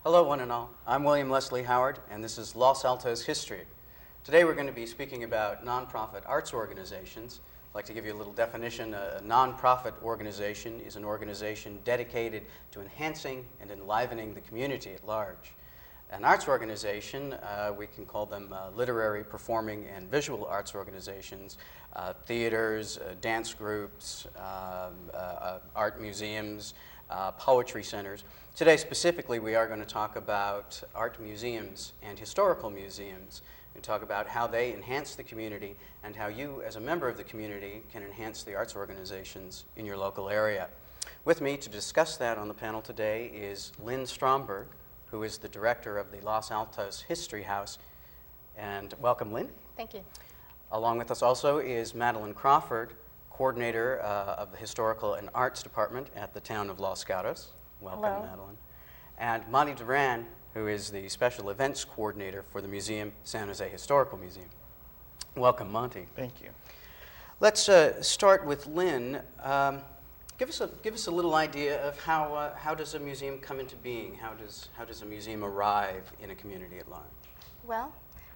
Hello, one and all. I'm William Leslie Howard, and this is Los Altos History. Today we're going to be speaking about nonprofit arts organizations. I'd like to give you a little definition. A nonprofit organization is an organization dedicated to enhancing and enlivening the community at large. An arts organization, we can call them literary, performing, and visual arts organizations, theaters, dance groups, art museums, poetry centers. Today specifically we are going to talk about art museums and historical museums and talk about how they enhance the community and how you as a member of the community can enhance the arts organizations in your local area. With me to discuss that on the panel today is Lynn Stromberg, who is the director of the Los Altos History House. And welcome, Lynn. Thank you. Along with us also is Madeline Crawford, coordinator of the Historical and Arts Department at the town of Los Gatos. Welcome, hello. Madeline. And Monty Duran, who is the special events coordinator for the museum, San Jose Historical Museum. Welcome, Monty. Thank you. Let's start with Lynn. Give us a little idea of how does a museum come into being? How does a museum arrive in a community at large? Well,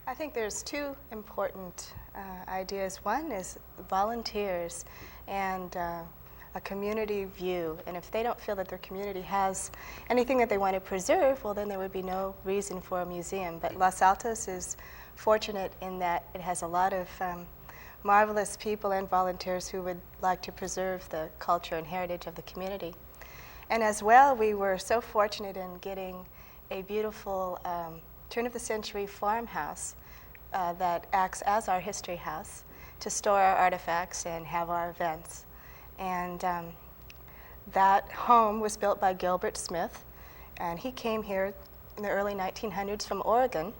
I think there's two important ideas. One is volunteers and a community view. And if they don't feel that their community has anything that they want to preserve, well, then there would be no reason for a museum. But Los Altos is fortunate in that it has a lot of marvelous people and volunteers who would like to preserve the culture and heritage of the community. And as well, we were so fortunate in getting a beautiful turn-of-the-century farmhouse that acts as our history house to store our artifacts and have our events. And that home was built by Gilbert Smith, and he came here in the early 1900s from Oregon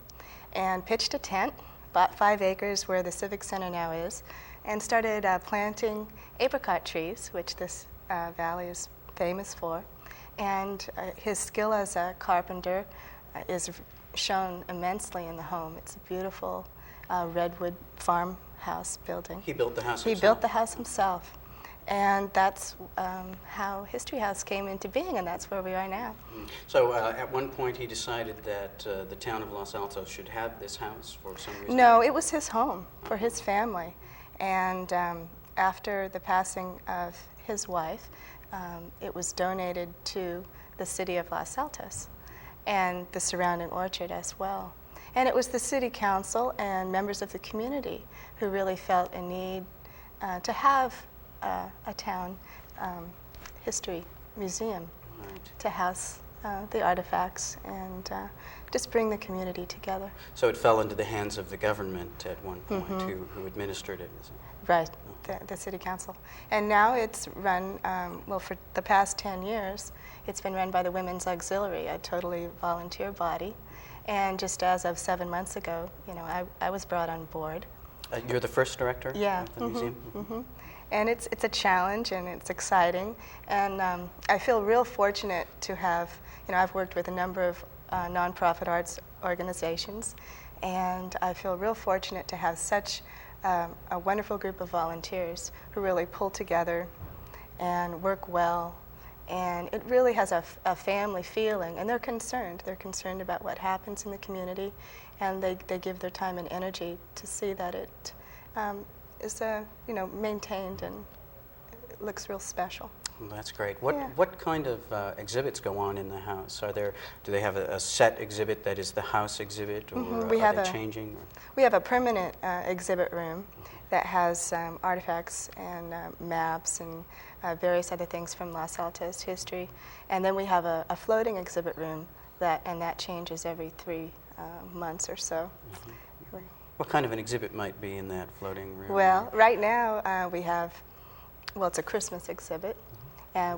and pitched a tent, bought 5 acres where the Civic Center now is, and started planting apricot trees, which this valley is famous for. And his skill as a carpenter is shown immensely in the home. It's a beautiful redwood farmhouse building. He built the house himself? He built the house himself. And that's how History House came into being, and that's where we are now. So at one point he decided that the town of Los Altos should have this house for some reason? No, it was his home for his family. And after the passing of his wife, it was donated to the city of Los Altos and the surrounding orchard as well. And it was the city council and members of the community who really felt a need to have a town history museum to house the artifacts and just bring the community together. So it fell into the hands of the government at one point who administered it, is it? Right, the city council. And now it's run, well, for the past 10 years, it's been run by the Women's Auxiliary, a totally volunteer body. And just as of 7 months ago, you know, I was brought on board. You're the first director of the museum? And it's a challenge and it's exciting. And I feel real fortunate to have, you know, I've worked with a number of nonprofit arts organizations, and I feel real fortunate to have such a wonderful group of volunteers who really pull together and work well. And it really has a family feeling, and they're concerned. They're concerned about what happens in the community, and they give their time and energy to see that it is, you know, maintained and it looks real special. Well, that's great. Yeah. What kind of exhibits go on in the house? Do they have a set exhibit that is the house exhibit, or are they changing? Or? We have a permanent exhibit room that has artifacts and maps and various other things from Los Altos history. And then we have a floating exhibit room that changes every 3 months or so. Mm-hmm. What kind of an exhibit might be in that floating room? Well, right now we have, it's a Christmas exhibit.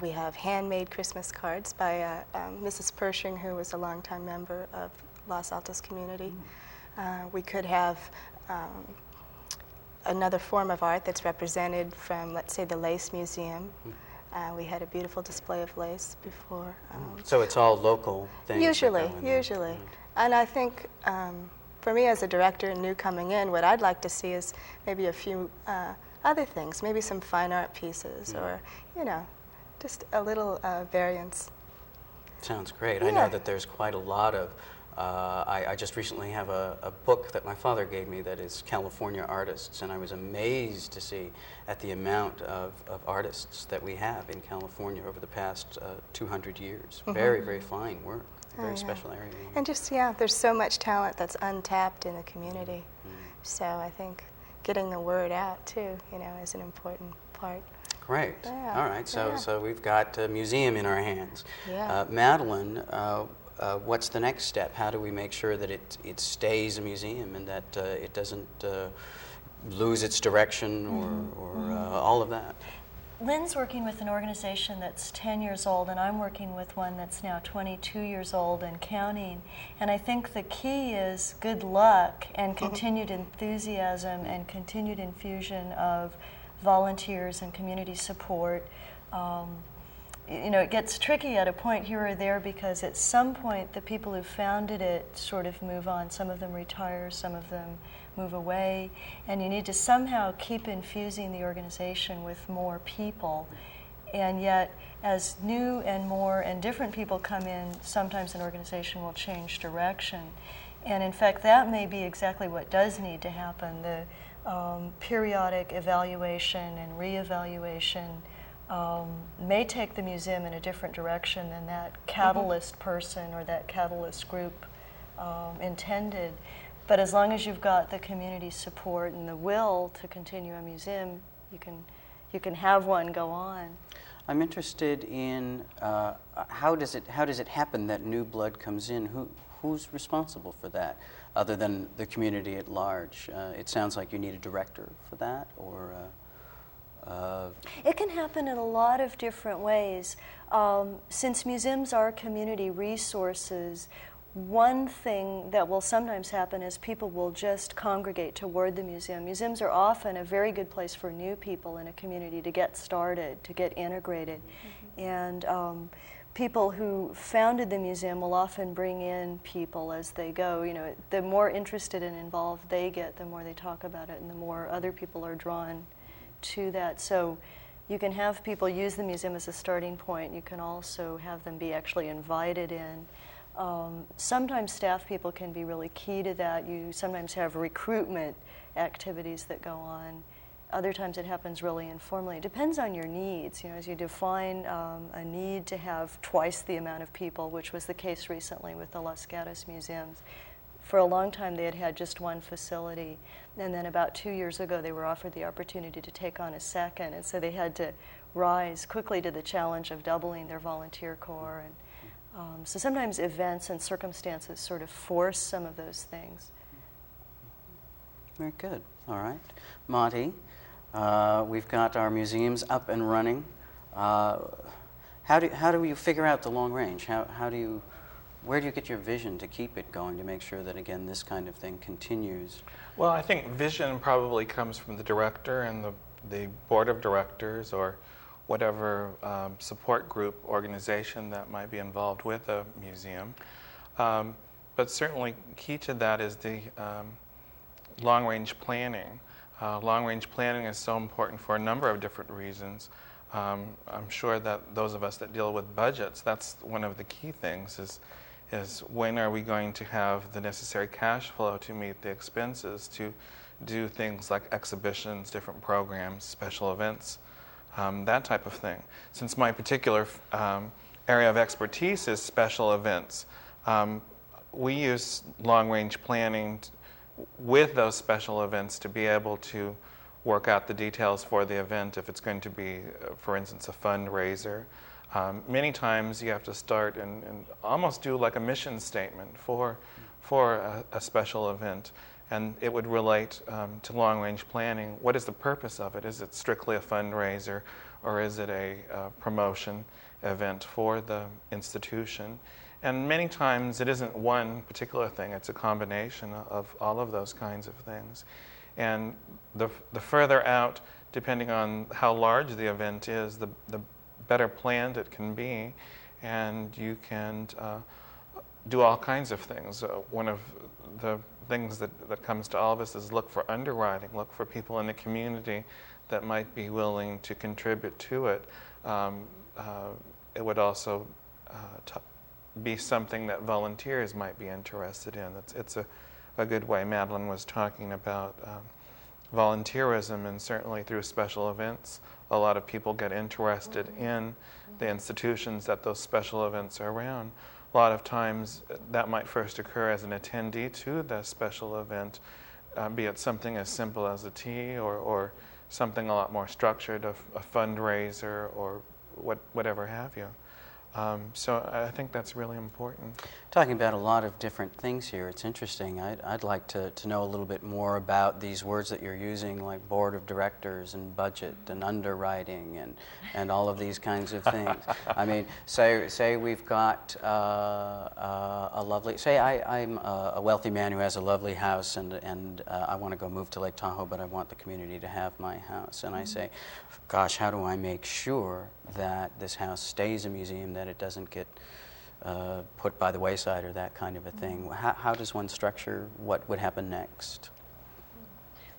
We have handmade Christmas cards by Mrs. Pershing, who was a longtime member of Los Altos community. We could have another form of art that's represented from, let's say, the Lace Museum. We had a beautiful display of lace before. So it's all local things? Usually. Right. And I think for me as a director and new coming in, what I'd like to see is maybe a few other things, maybe some fine art pieces or, just a little variance. Sounds great. Yeah. I know that there's quite a lot of, I just recently have a book that my father gave me that is California artists, and I was amazed to see at the amount of artists that we have in California over the past 200 years. Mm-hmm. Very, very fine work. Very special area. And just, there's so much talent that's untapped in the community. Mm-hmm. So I think getting the word out too, is an important part. Great. Yeah. All right. So we've got a museum in our hands. Yeah. Madeline, what's the next step? How do we make sure that it stays a museum and that it doesn't lose its direction or all of that? Lynn's working with an organization that's 10 years old, and I'm working with one that's now 22 years old and counting. And I think the key is good luck and continued enthusiasm and continued infusion of volunteers and community support. It gets tricky at a point here or there because at some point the people who founded it sort of move on. Some of them retire, some of them move away, and you need to somehow keep infusing the organization with more people. And yet, as new and more and different people come in, sometimes an organization will change direction. And in fact, that may be exactly what does need to happen. The periodic evaluation and reevaluation may take the museum in a different direction than that catalyst person or that catalyst group intended. But as long as you've got the community support and the will to continue a museum, you can have one go on. I'm interested in how does it happen that new blood comes in? Who's responsible for that, other than the community at large? It sounds like you need a director for that, or. It can happen in a lot of different ways. Since museums are community resources, one thing that will sometimes happen is people will just congregate toward the museum. Museums are often a very good place for new people in a community to get started, to get integrated. Mm-hmm. And people who founded the museum will often bring in people as they go. The more interested and involved they get, the more they talk about it, and the more other people are drawn to that. So you can have people use the museum as a starting point. You can also have them be actually invited in. Sometimes staff people can be really key to that. You sometimes have recruitment activities that go on. Other times it happens really informally. It depends on your needs. As you define a need to have twice the amount of people, which was the case recently with the Los Gatos museums. For a long time they had had just one facility, and then about 2 years ago they were offered the opportunity to take on a second, and so they had to rise quickly to the challenge of doubling their volunteer corps. And so sometimes events and circumstances sort of force some of those things. Very good. All right. Monty, we've got our museums up and running. How do you figure out the long range? Where do you get your vision to keep it going, to make sure that, again, this kind of thing continues? Well, I think vision probably comes from the director and the board of directors, or whatever support group organization that might be involved with a museum. But certainly key to that is the long-range planning. Long-range planning is so important for a number of different reasons. I'm sure that those of us that deal with budgets, that's one of the key things, is when are we going to have the necessary cash flow to meet the expenses to do things like exhibitions, different programs, special events. that type of thing. Since my particular area of expertise is special events, we use long-range planning with those special events to be able to work out the details for the event if it's going to be, for instance, a fundraiser. Many times you have to start and almost do like a mission statement for a special event, and it would relate to long-range planning. What is the purpose of it? Is it strictly a fundraiser, or is it a promotion event for the institution? And many times it isn't one particular thing, it's a combination of all of those kinds of things. And the further out, depending on how large the event is, the better planned it can be, and you can do all kinds of things. One of the things that comes to all of us is look for underwriting, look for people in the community that might be willing to contribute to it. It would also be something that volunteers might be interested in. It's a good way. Madeline was talking about volunteerism, and certainly through special events, a lot of people get interested in the institutions that those special events are around. A lot of times that might first occur as an attendee to the special event, be it something as simple as a tea or something a lot more structured, a fundraiser or whatever have you. So I think that's really important. Talking about a lot of different things here, it's interesting. I'd like to know a little bit more about these words that you're using, like board of directors and budget and underwriting and all of these kinds of things. I mean, say we've got a lovely, say I'm a wealthy man who has a lovely house and I want to go move to Lake Tahoe, but I want the community to have my house. And I say, gosh, how do I make sure that this house stays a museum, that it doesn't get put by the wayside or that kind of a thing? How does one structure what would happen next?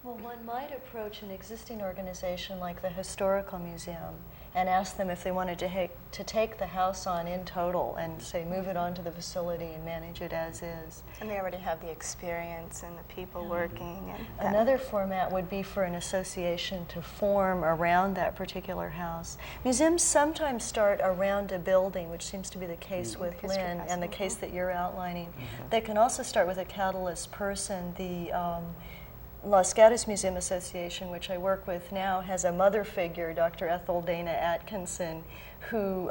Well, one might approach an existing organization like the Historical Museum and ask them if they wanted to take the house on in total and say move it onto the facility and manage it as is. And they already have the experience and the people working. And another format would be for an association to form around that particular house. Museums sometimes start around a building, which seems to be the case with Lynn and the case that you're outlining. They can also start with a catalyst person. The Los Gatos Museum Association, which I work with now, has a mother figure, Dr. Ethel Dana Atkinson, who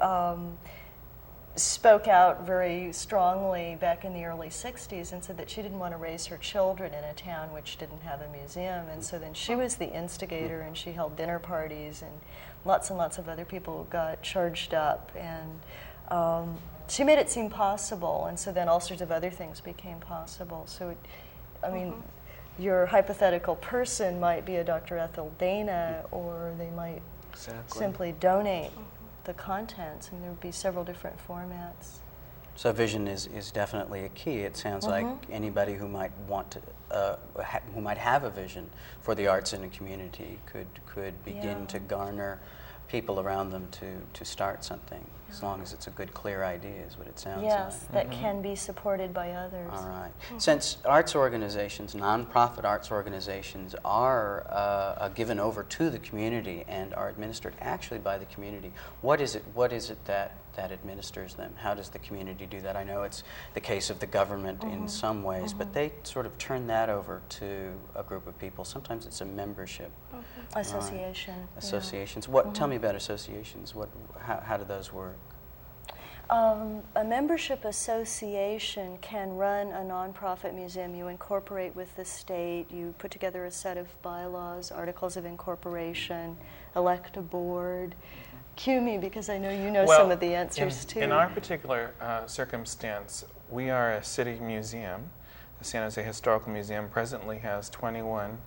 spoke out very strongly back in the early 60s and said that she didn't want to raise her children in a town which didn't have a museum. And so then she was the instigator, and she held dinner parties, and lots of other people got charged up. And she made it seem possible, and so then all sorts of other things became possible. So, I mean, your hypothetical person might be a Dr. Ethel Dana, or they might simply donate the contents, and there would be several different formats. So vision is definitely a key. It sounds like anybody who might want to, who might have a vision for the arts in a community could begin to garner people around them to start something, as long as it's a good, clear idea, is what it sounds like. Yes, that can be supported by others. All right. Since arts organizations, nonprofit arts organizations, are given over to the community and are administered actually by the community, what is it that administers them? How does the community do that? I know it's the case of the government in some ways, but they sort of turn that over to a group of people. Sometimes it's a membership. Association. Associations. Tell me about associations. How do those work? A membership association can run a nonprofit museum. You incorporate with the state, you put together a set of bylaws, articles of incorporation, elect a board. Cue me, because I know you know some of the answers too. In our particular circumstance, we are a city museum. The San Jose Historical Museum presently has 21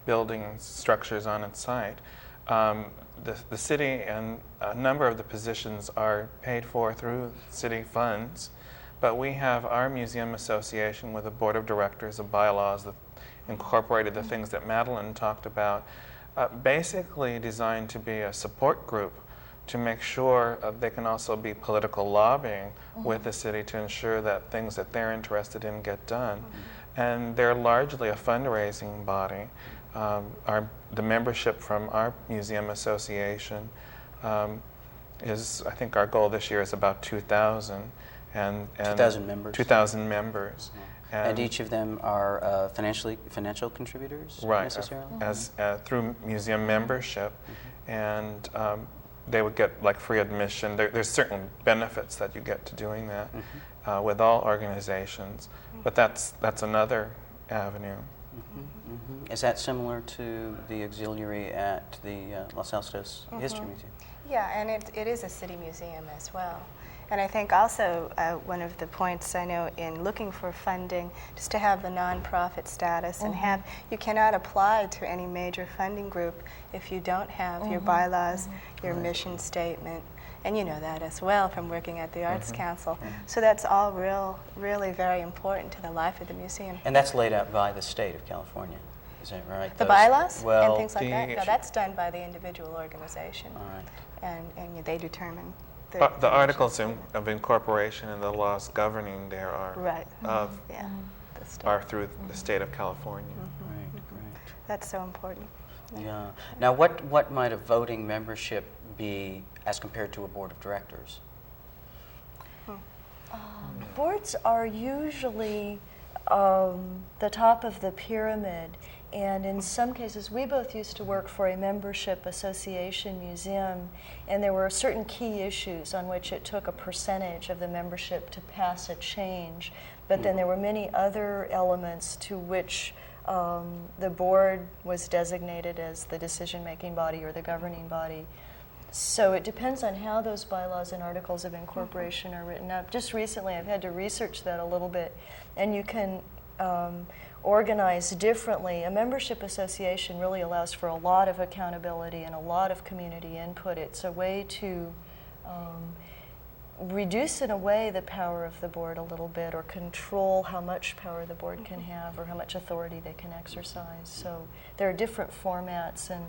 building structures on its site. The city and a number of the positions are paid for through city funds, but we have our museum association with a board of directors of bylaws that incorporated the things that Madeline talked about, basically designed to be a support group to make sure they can also be political lobbying with the city to ensure that things that they're interested in get done. And they're largely a fundraising body. The membership from our museum association is, I think our goal this year is about 2,000. And 2,000 members? 2,000 members. And each of them are financial contributors, right, necessarily? As through museum membership, and they would get like free admission. There's certain benefits that you get to doing that with all organizations, but that's another avenue. Is that similar to the auxiliary at the Los Altos History Museum? Yeah, and it is a city museum as well. And I think also one of the points I know in looking for funding, just to have the nonprofit status and have, you cannot apply to any major funding group if you don't have your bylaws, your mission statement, and you know that as well from working at the Arts Council. So that's all really very important to the life of the museum. And that's laid out by the state of California, is that right? The bylaws well, and things like that? No, that's done by the individual organization. All right. And they determine. The articles of incorporation and the laws governing there are are through the state of California. Right. That's so important. Yeah. Now, what might a voting membership be as compared to a board of directors? Boards are usually the top of the pyramid, and in some cases, we both used to work for a membership association museum, and there were certain key issues on which it took a percentage of the membership to pass a change, but then there were many other elements to which the board was designated as the decision-making body or the governing body. So it depends on how those bylaws and articles of incorporation are written up. Just recently, I've had to research that a little bit, and you can organize differently. A membership association really allows for a lot of accountability and a lot of community input. It's a way to reduce, in a way, the power of the board a little bit, or control how much power the board can have or how much authority they can exercise. So there are different formats, and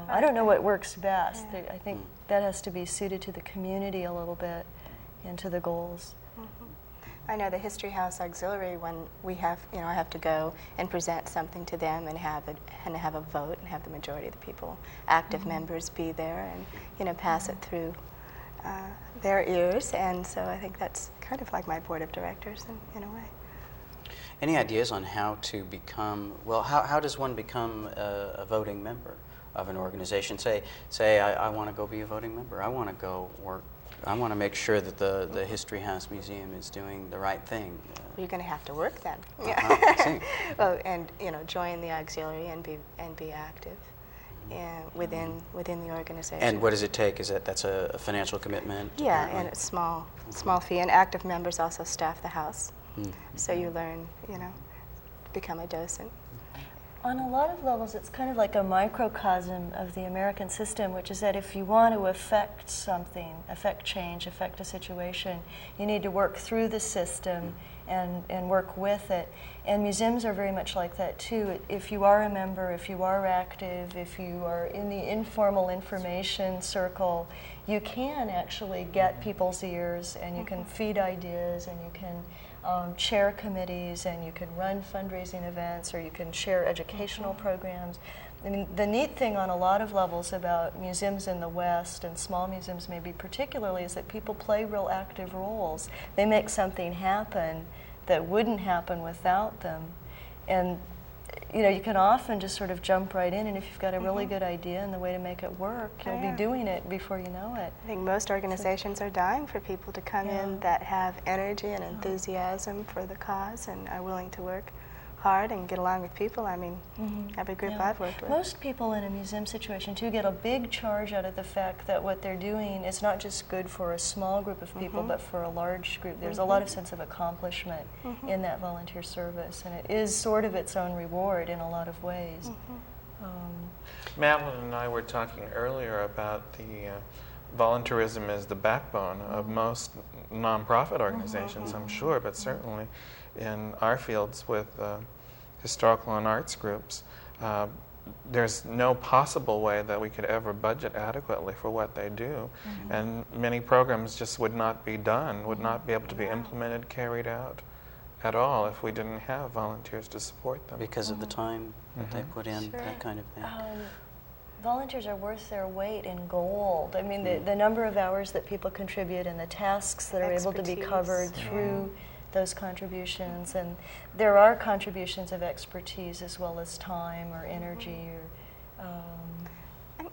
I don't know what works best. I think that has to be suited to the community a little bit and to the goals. I know the History House Auxiliary, when we have, I have to go and present something to them and have a vote and have the majority of the people, active members, be there and pass it through their ears. And so I think that's kind of like my board of directors in a way. Any ideas on how to become, how does one become a voting member of an organization? Say I want to go be a voting member. I want to go work. I want to make sure that the History House Museum is doing the right thing. You're going to have to work then. I see. Well, and join the auxiliary and be active within the organization. And what does it take? That's a financial commitment? Yeah, apparently? and it's small fee. And active members also staff the house, so you learn, become a docent. On a lot of levels, it's kind of like a microcosm of the American system, which is that if you want to affect something, affect change, affect a situation, you need to work through the system and work with it. And museums are very much like that too. If you are a member, if you are active, if you are in the informal information circle, you can actually get people's ears, and you can feed ideas, and you can chair committees, and you can run fundraising events, or you can share educational programs. I mean, the neat thing on a lot of levels about museums in the West, and small museums maybe particularly, is that people play real active roles. They make something happen that wouldn't happen without them. And you can often just sort of jump right in, and if you've got a really good idea and the way to make it work, you'll be doing it before you know it. I think most organizations are dying for people to come in that have energy and enthusiasm for the cause and are willing to work hard and get along with people. I mean, every group I've worked with. Most people in a museum situation too get a big charge out of the fact that what they're doing is not just good for a small group of people, but for a large group. There's a lot of sense of accomplishment in that volunteer service, and it is sort of its own reward in a lot of ways. Madeline and I were talking earlier about the volunteerism is the backbone of most nonprofit organizations, I'm sure, but certainly in our fields with historical and arts groups, there's no possible way that we could ever budget adequately for what they do. And many programs just would not be done, would not be able to be implemented, carried out at all if we didn't have volunteers to support them. Because of the time that they put in, that kind of thing. volunteers are worth their weight in gold. I mean, the number of hours that people contribute and the tasks that are able to be covered through those contributions. And there are contributions of expertise as well as time or energy.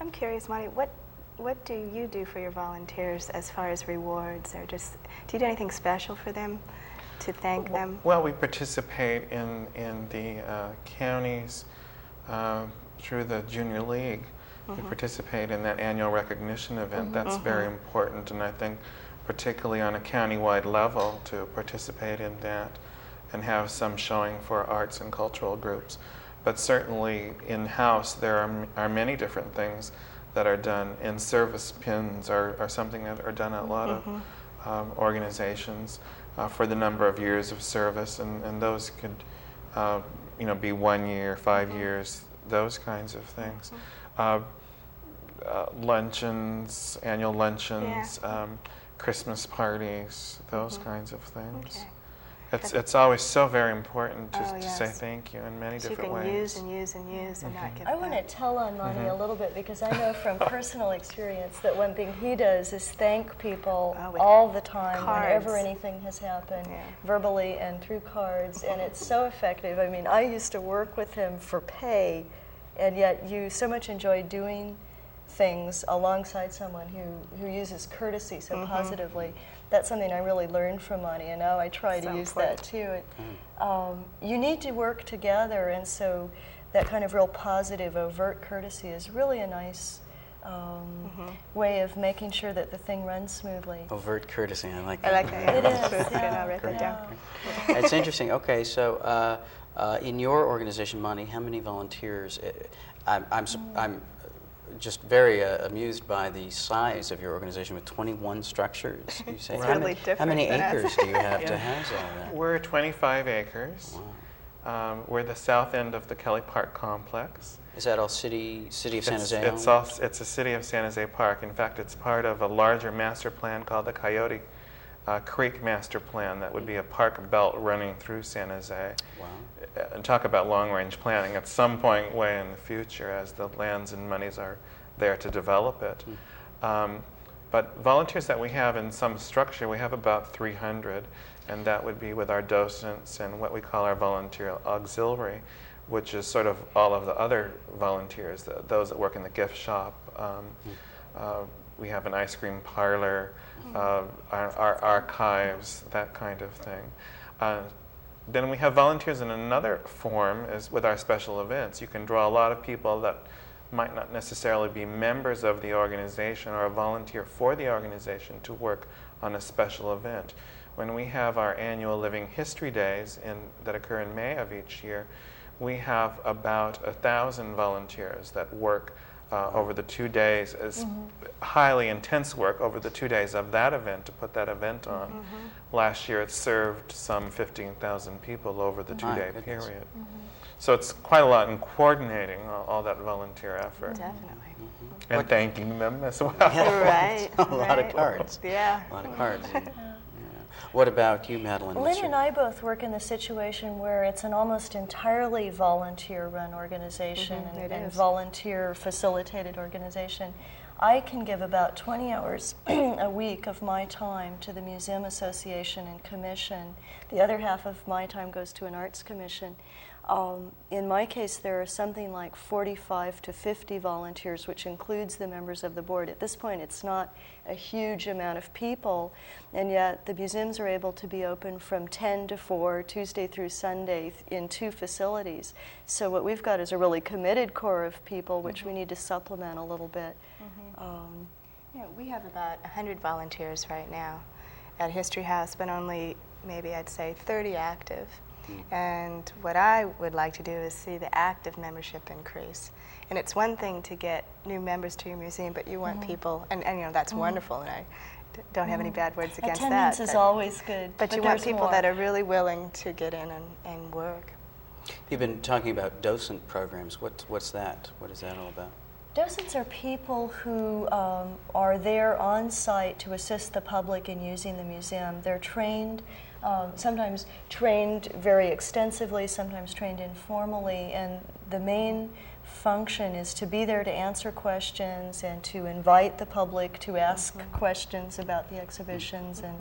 I'm curious, Monty, what do you do for your volunteers as far as rewards, or just, do you do anything special for them to thank them? Well, we participate in the counties through the Junior League. We participate in that annual recognition event. That's very important, and I think particularly on a county-wide level to participate in that and have some showing for arts and cultural groups. But certainly in-house there are many different things that are done, and service pins are something that are done at a lot of organizations for the number of years of service, and those could be 1 year, 5 years, those kinds of things. Luncheons, annual luncheons, Christmas parties, those kinds of things. It's always so very important to say thank you in many different ways. You can use and use and use and not get I want to tell on Monty a little bit, because I know from personal experience that one thing he does is thank people all the time whenever anything has happened, verbally and through cards, and it's so effective. I mean, I used to work with him for pay, and yet you so much enjoy doing things alongside someone who uses courtesy so positively. That's something I really learned from Monty, and now I try to use that too. You need to work together, and so that kind of real positive, overt courtesy is really a nice way of making sure that the thing runs smoothly. Overt courtesy, I like that. I like that. It is. Good, I'll write that down. It's interesting. Okay, so in your organization, Monty, how many volunteers? I'm just very amused by the size of your organization with 21 structures. You say. How many acres do you have to house all that? We're 25 acres. Wow. We're the south end of the Kelly Park complex. Is that all city of San Jose? It's a city of San Jose Park. In fact, it's part of a larger master plan called the Coyote Creek Master Plan that would be a park belt running through San Jose. Wow. And talk about long-range planning at some point way in the future as the lands and monies are there to develop it. But volunteers that we have in some structure, we have about 300, and that would be with our docents and what we call our volunteer auxiliary, which is sort of all of the other volunteers, those that work in the gift shop. We have an ice cream parlor, our archives, that kind of thing. Then we have volunteers in another form, is with our special events. You can draw a lot of people that might not necessarily be members of the organization or a volunteer for the organization to work on a special event. When we have our annual Living History Days that occur in May of each year, we have about 1,000 volunteers that work over the 2 days, as highly intense work over the 2 days of that event to put that event on. Last year it served some 15,000 people over the 2-day period. So it's quite a lot in coordinating all that volunteer effort. Definitely. And thanking them as well. Right. A lot of cards. Yeah. A lot of cards. What about you, Madeline? Lynn and I both work in the situation where it's an almost entirely volunteer-run organization and volunteer-facilitated organization. I can give about 20 hours a week of my time to the Museum Association and Commission. The other half of my time goes to an arts commission. In my case, there are something like 45 to 50 volunteers, which includes the members of the board. At this point, it's not a huge amount of people, and yet the museums are able to be open from 10 to 4, Tuesday through Sunday, in 2 facilities. So what we've got is a really committed core of people, which we need to supplement a little bit. We have about 100 volunteers right now at History House, but only maybe I'd say 30 active. And what I would like to do is see the active membership increase. And it's one thing to get new members to your museum, but you want people, and that's wonderful, and I don't have any bad words against Attendance that. is always good. But you want people that are really willing to get in and work. You've been talking about docent programs. What's that? What is that all about? Docents are people who are there on site to assist the public in using the museum. They're trained, sometimes trained very extensively, sometimes trained informally, and the main function is to be there to answer questions and to invite the public to ask questions about the exhibitions and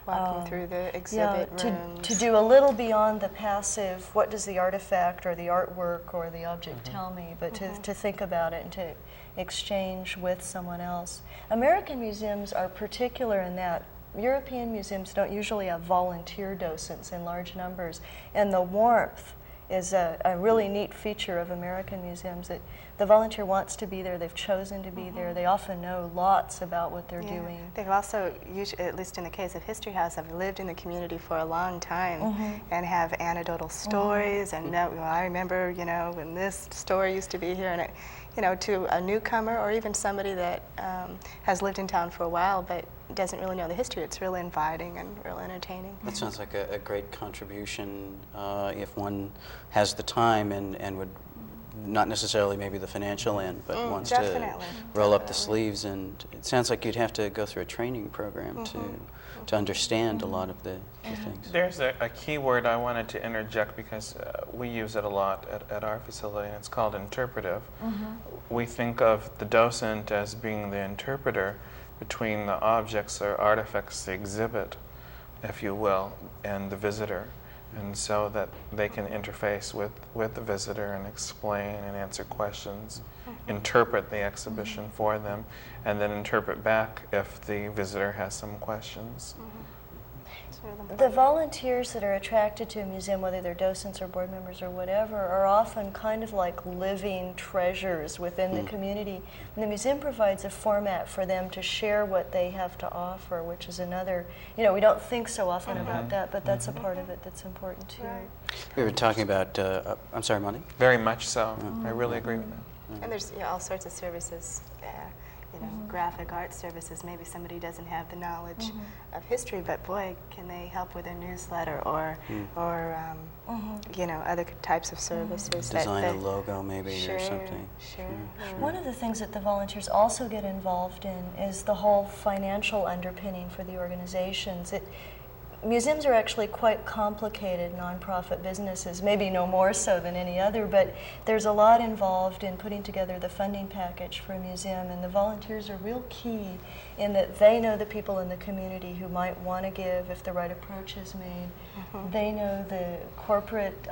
Walking through the exhibit rooms. to do a little beyond the passive, what does the artifact or the artwork or the object tell me, but to think about it and to exchange with someone else. American museums are particular in that European museums don't usually have volunteer docents in large numbers, and the warmth is a really neat feature of American museums. That the volunteer wants to be there, they've chosen to be there, they often know lots about what they're doing. They've also, usually, at least in the case of History House, have lived in the community for a long time and have anecdotal stories and know, well, I remember, you know, when this story used to be here, and it, you know, to a newcomer or even somebody that has lived in town for a while but doesn't really know the history, it's really inviting and real entertaining. That sounds like a great contribution if one has the time and would, not necessarily maybe the financial end, but wants to roll up the sleeves. And it sounds like you'd have to go through a training program to understand a lot of the things. There's a key word I wanted to interject because we use it a lot at our facility, and it's called interpretive. We think of the docent as being the interpreter between the objects or artifacts, the exhibit, if you will, and the visitor. And so that they can interface with the visitor and explain and answer questions, interpret the exhibition for them, and then interpret back if the visitor has some questions. The volunteers that are attracted to a museum, whether they're docents or board members or whatever, are often kind of like living treasures within the community. And the museum provides a format for them to share what they have to offer, which is another, you know, we don't think so often about that, but that's a part of it that's important too. We were talking about, I'm sorry, Monty? Very much so. I really agree with that. And there's all sorts of services, you know, graphic art services. Maybe somebody doesn't have the knowledge of history, but boy, can they help with a newsletter or you know, other types of services. Design a logo maybe Sure, or something. sure. One of the things that the volunteers also get involved in is the whole financial underpinning for the organizations. Museums are actually quite complicated nonprofit businesses, maybe no more so than any other, but there's a lot involved in putting together the funding package for a museum, and the volunteers are real key in that they know the people in the community who might want to give if the right approach is made. They know the corporate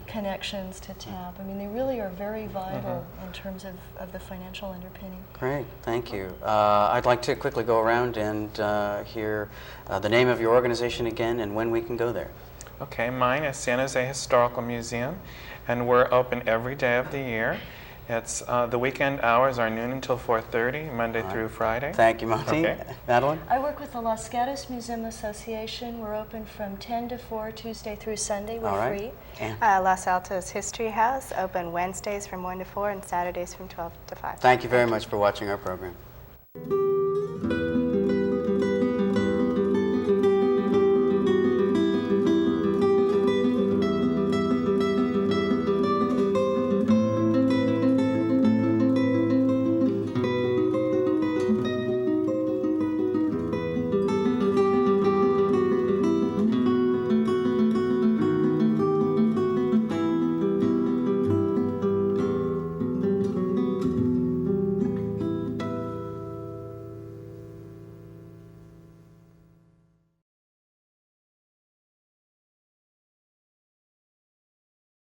connections to tap. I mean, they really are very vital in terms of the financial underpinning. Great, thank you. I'd like to quickly go around and hear the name of your organization again and when we can go there. Okay, mine is San Jose Historical Museum, and we're open every day of the year. It's the weekend hours are noon until 4:30, Monday through Friday. Thank you, Monty. Okay. Madeline? I work with the Los Gatos Museum Association. We're open from 10 to 4, Tuesday through Sunday. We're All right. free. And Los Altos History House, open Wednesdays from 1 to 4 and Saturdays from 12 to 5. thank you very much for watching our program.